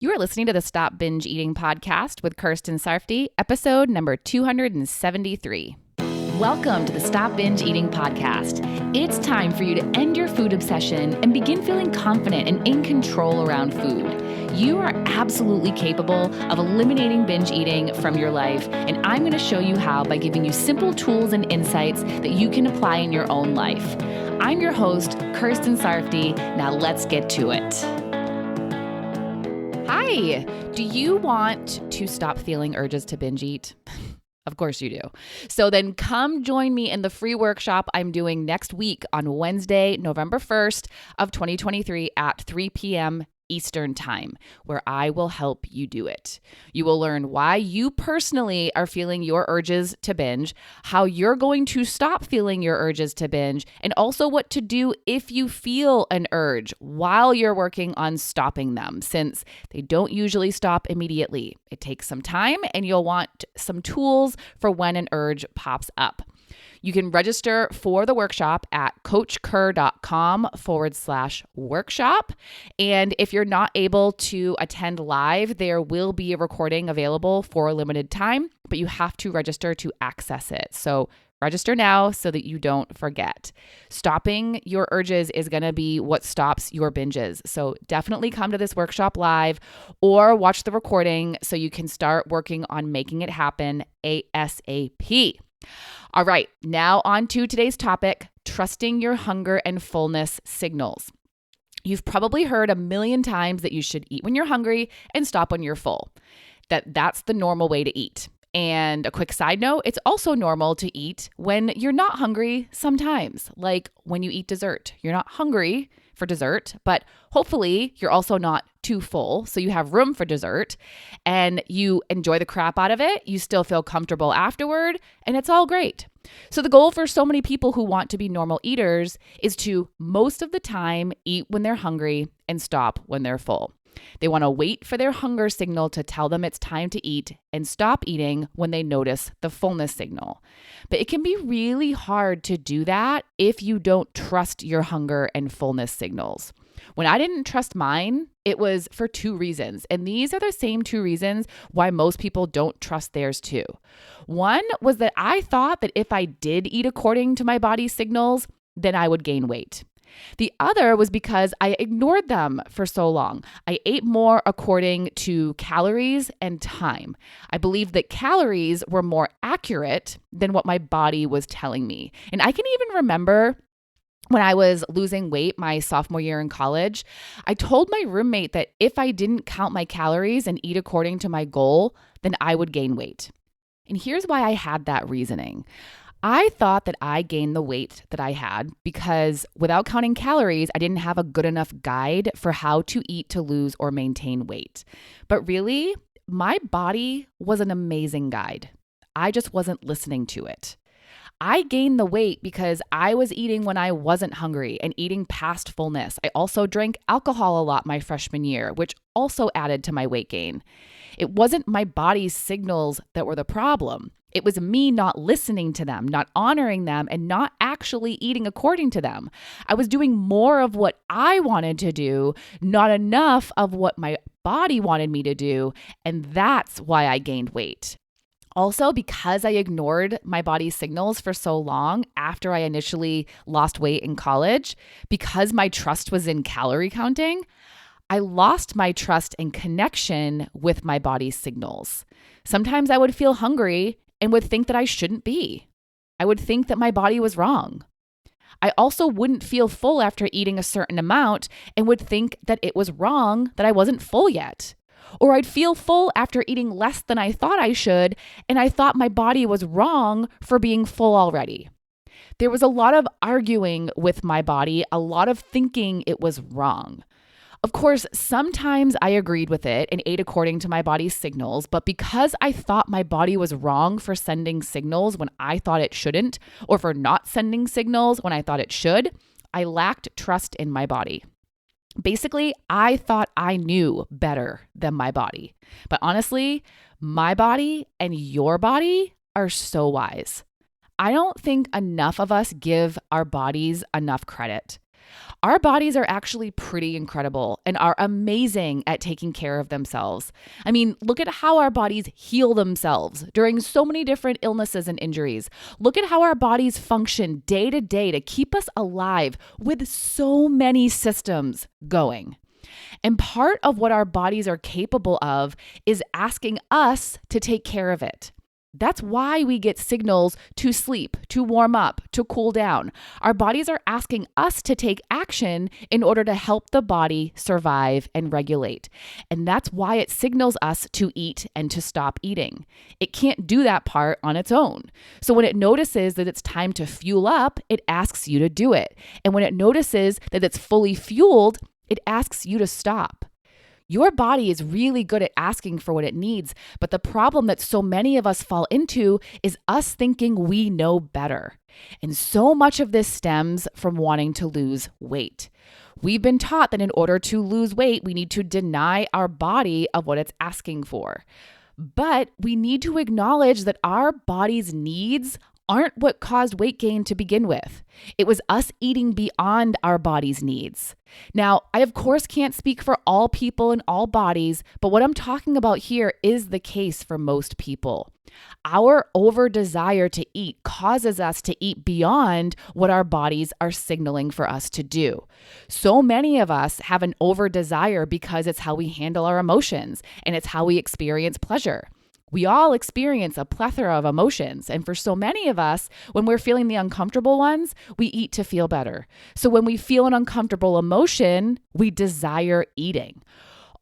You are listening to the Stop Binge Eating podcast with Kirsten Sarfty, episode number 273. Welcome to the Stop Binge Eating podcast. It's time for you to end your food obsession and begin feeling confident and in control around food. You are absolutely capable of eliminating binge eating from your life, and I'm going to show you how by giving you simple tools and insights that you can apply in your own life. I'm your host, Kirsten Sarfty. Now let's get to it. Hi, do you want to stop feeling urges to binge eat? Of course you do. So then come join me in the free workshop I'm doing next week on Wednesday, November 1st of 2023 at 3 p.m. Eastern Time, where I will help you do it. You will learn why you personally are feeling your urges to binge, how you're going to stop feeling your urges to binge, and also what to do if you feel an urge while you're working on stopping them, since they don't usually stop immediately. It takes some time, and you'll want some tools for when an urge pops up. You can register for the workshop at coachker.com/workshop. And if you're not able to attend live, there will be a recording available for a limited time, but you have to register to access it. So register now so that you don't forget. Stopping your urges is going to be what stops your binges. So definitely come to this workshop live or watch the recording so you can start working on making it happen ASAP. All right, now on to today's topic, trusting your hunger and fullness signals. You've probably heard a million times that you should eat when you're hungry and stop when you're full. That's the normal way to eat. And a quick side note, it's also normal to eat when you're not hungry sometimes, like when you eat dessert. You're not hungry for dessert, but hopefully you're also not too full, so you have room for dessert and you enjoy the crap out of it. You still feel comfortable afterward, and it's all great. So the goal for so many people who want to be normal eaters is to most of the time eat when they're hungry and stop when they're full. They want to wait for their hunger signal to tell them it's time to eat and stop eating when they notice the fullness signal. But it can be really hard to do that if you don't trust your hunger and fullness signals. When I didn't trust mine, it was for two reasons. And these are the same two reasons why most people don't trust theirs too. One was that I thought that if I did eat according to my body's signals, then I would gain weight. The other was because I ignored them for so long. I ate more according to calories and time. I believed that calories were more accurate than what my body was telling me. And I can even remember when I was losing weight my sophomore year in college, I told my roommate that if I didn't count my calories and eat according to my goal, then I would gain weight. And here's why I had that reasoning. I thought that I gained the weight that I had because without counting calories, I didn't have a good enough guide for how to eat to lose or maintain weight. But really, my body was an amazing guide. I just wasn't listening to it. I gained the weight because I was eating when I wasn't hungry and eating past fullness. I also drank alcohol a lot my freshman year, which also added to my weight gain. It wasn't my body's signals that were the problem. It was me not listening to them, not honoring them, and not actually eating according to them. I was doing more of what I wanted to do, not enough of what my body wanted me to do, and that's why I gained weight. Also, because I ignored my body's signals for so long after I initially lost weight in college, because my trust was in calorie counting, I lost my trust and connection with my body's signals. Sometimes I would feel hungry and would think that I shouldn't be. I would think that my body was wrong. I also wouldn't feel full after eating a certain amount and would think that it was wrong that I wasn't full yet. Or I'd feel full after eating less than I thought I should, and I thought my body was wrong for being full already. There was a lot of arguing with my body, a lot of thinking it was wrong. Of course, sometimes I agreed with it and ate according to my body's signals, but because I thought my body was wrong for sending signals when I thought it shouldn't, or for not sending signals when I thought it should, I lacked trust in my body. Basically, I thought I knew better than my body. But honestly, my body and your body are so wise. I don't think enough of us give our bodies enough credit. Our bodies are actually pretty incredible and are amazing at taking care of themselves. I mean, look at how our bodies heal themselves during so many different illnesses and injuries. Look at how our bodies function day to day to keep us alive with so many systems going. And part of what our bodies are capable of is asking us to take care of it. That's why we get signals to sleep, to warm up, to cool down. Our bodies are asking us to take action in order to help the body survive and regulate. And that's why it signals us to eat and to stop eating. It can't do that part on its own. So when it notices that it's time to fuel up, it asks you to do it. And when it notices that it's fully fueled, it asks you to stop. Your body is really good at asking for what it needs, but the problem that so many of us fall into is us thinking we know better. And so much of this stems from wanting to lose weight. We've been taught that in order to lose weight, we need to deny our body of what it's asking for. But we need to acknowledge that our body's needs aren't what caused weight gain to begin with. It was us eating beyond our body's needs. Now, I of course can't speak for all people and all bodies, but what I'm talking about here is the case for most people. Our over desire to eat causes us to eat beyond what our bodies are signaling for us to do. So many of us have an over desire because it's how we handle our emotions and it's how we experience pleasure. We all experience a plethora of emotions. And for so many of us, when we're feeling the uncomfortable ones, we eat to feel better. So when we feel an uncomfortable emotion, we desire eating.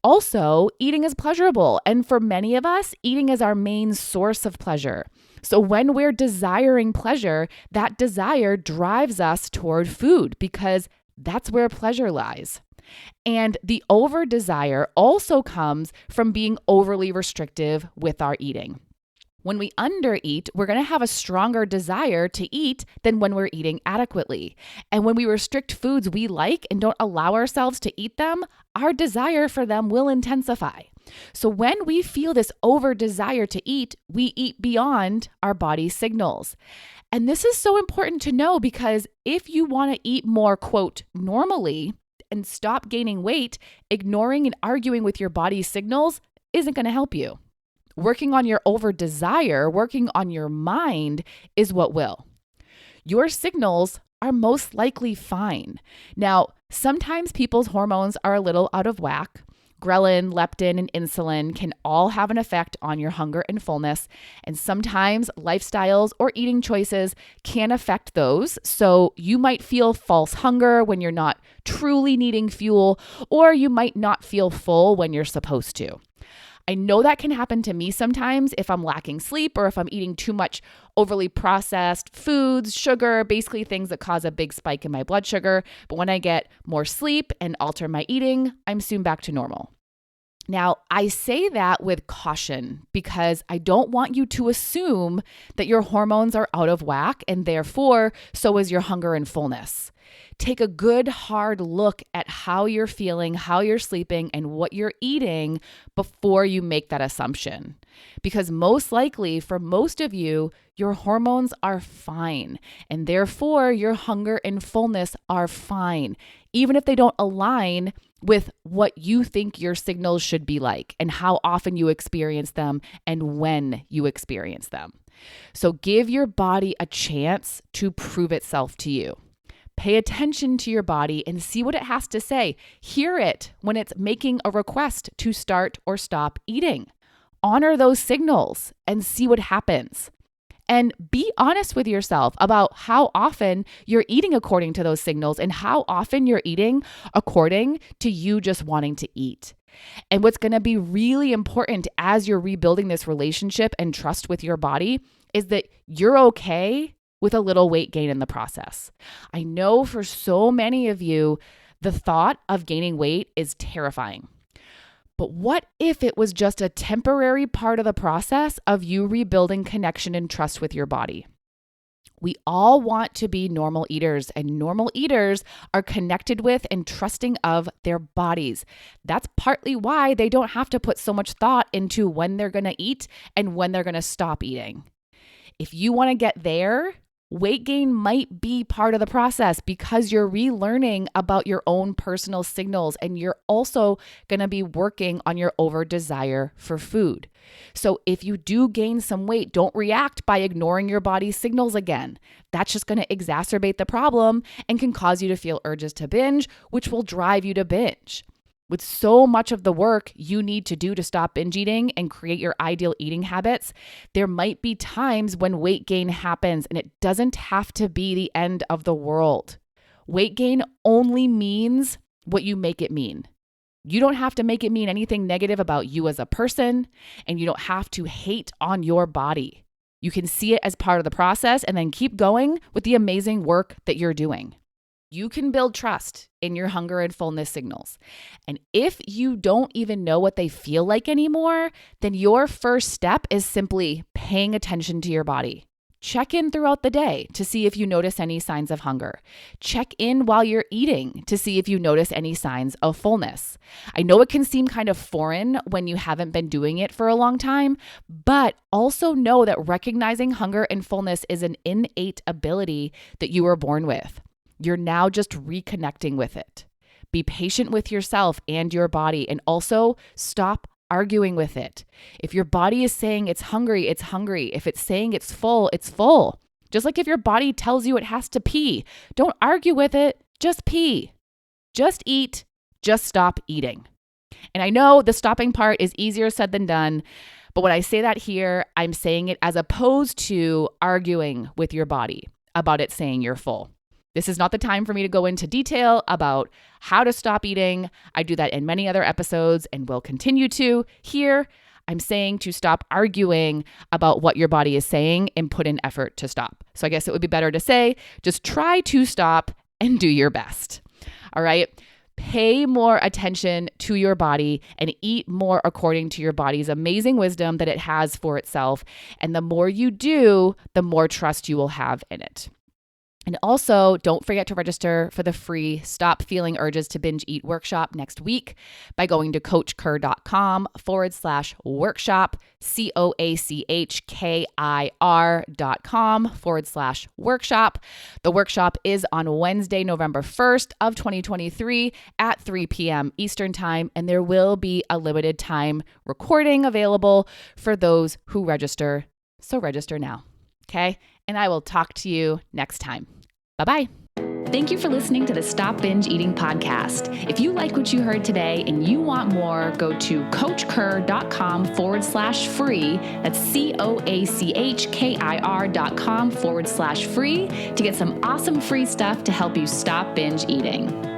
Also, eating is pleasurable. And for many of us, eating is our main source of pleasure. So when we're desiring pleasure, that desire drives us toward food because that's where pleasure lies. And the over desire also comes from being overly restrictive with our eating. When we undereat, we're going to have a stronger desire to eat than when we're eating adequately. And when we restrict foods we like and don't allow ourselves to eat them, our desire for them will intensify. So when we feel this over desire to eat, we eat beyond our body's signals. And this is so important to know because if you want to eat more, quote, normally, and stop gaining weight, ignoring and arguing with your body's signals isn't going to help you. Working on your over desire, working on your mind is what will. Your signals are most likely fine. Now, sometimes people's hormones are a little out of whack. Ghrelin, leptin, and insulin can all have an effect on your hunger and fullness. And sometimes lifestyles or eating choices can affect those. So you might feel false hunger when you're not truly needing fuel, or you might not feel full when you're supposed to. I know that can happen to me sometimes if I'm lacking sleep or if I'm eating too much overly processed foods, sugar, basically things that cause a big spike in my blood sugar. But when I get more sleep and alter my eating, I'm soon back to normal. Now, I say that with caution because I don't want you to assume that your hormones are out of whack and therefore so is your hunger and fullness. Take a good hard look at how you're feeling, how you're sleeping, and what you're eating before you make that assumption. Because most likely for most of you, your hormones are fine and therefore your hunger and fullness are fine, even if they don't align with what you think your signals should be like and how often you experience them and when you experience them. So give your body a chance to prove itself to you. Pay attention to your body and see what it has to say. Hear it when it's making a request to start or stop eating. Honor those signals and see what happens. And be honest with yourself about how often you're eating according to those signals and how often you're eating according to you just wanting to eat. And what's going to be really important as you're rebuilding this relationship and trust with your body is that you're okay with a little weight gain in the process. I know for so many of you, the thought of gaining weight is terrifying. But what if it was just a temporary part of the process of you rebuilding connection and trust with your body? We all want to be normal eaters, and normal eaters are connected with and trusting of their bodies. That's partly why they don't have to put so much thought into when they're going to eat and when they're going to stop eating. If you want to get there, Weight gain might be part of the process because you're relearning about your own personal signals, and you're also going to be working on your over desire for food. So if you do gain some weight, don't react by ignoring your body's signals again. That's just going to exacerbate the problem and can cause you to feel urges to binge, which will drive you to binge. With so much of the work you need to do to stop binge eating and create your ideal eating habits, there might be times when weight gain happens, and it doesn't have to be the end of the world. Weight gain only means what you make it mean. You don't have to make it mean anything negative about you as a person, and you don't have to hate on your body. You can see it as part of the process and then keep going with the amazing work that you're doing. You can build trust in your hunger and fullness signals. And if you don't even know what they feel like anymore, then your first step is simply paying attention to your body. Check in throughout the day to see if you notice any signs of hunger. Check in while you're eating to see if you notice any signs of fullness. I know it can seem kind of foreign when you haven't been doing it for a long time, but also know that recognizing hunger and fullness is an innate ability that you were born with. You're now just reconnecting with it. Be patient with yourself and your body, and also stop arguing with it. If your body is saying it's hungry, it's hungry. If it's saying it's full, it's full. Just like if your body tells you it has to pee, don't argue with it, just pee. Just eat, just stop eating. And I know the stopping part is easier said than done, but when I say that here, I'm saying it as opposed to arguing with your body about it saying you're full. This is not the time for me to go into detail about how to stop eating. I do that in many other episodes and will continue to. Here, I'm saying to stop arguing about what your body is saying and put in effort to stop. So I guess it would be better to say, just try to stop and do your best. All right. Pay more attention to your body and eat more according to your body's amazing wisdom that it has for itself. And the more you do, the more trust you will have in it. And also, don't forget to register for the free Stop Feeling Urges to Binge Eat workshop next week by going to coachker.com/workshop, coachkir.com/workshop. The workshop is on Wednesday, November 1st of 2023 at 3 p.m. Eastern Time, and there will be a limited time recording available for those who register. So register now, okay? And I will talk to you next time. Bye-bye. Thank you for listening to the Stop Binge Eating podcast. If you like what you heard today and you want more, go to coachkir.com/free. That's coachkir.com/free to get some awesome free stuff to help you stop binge eating.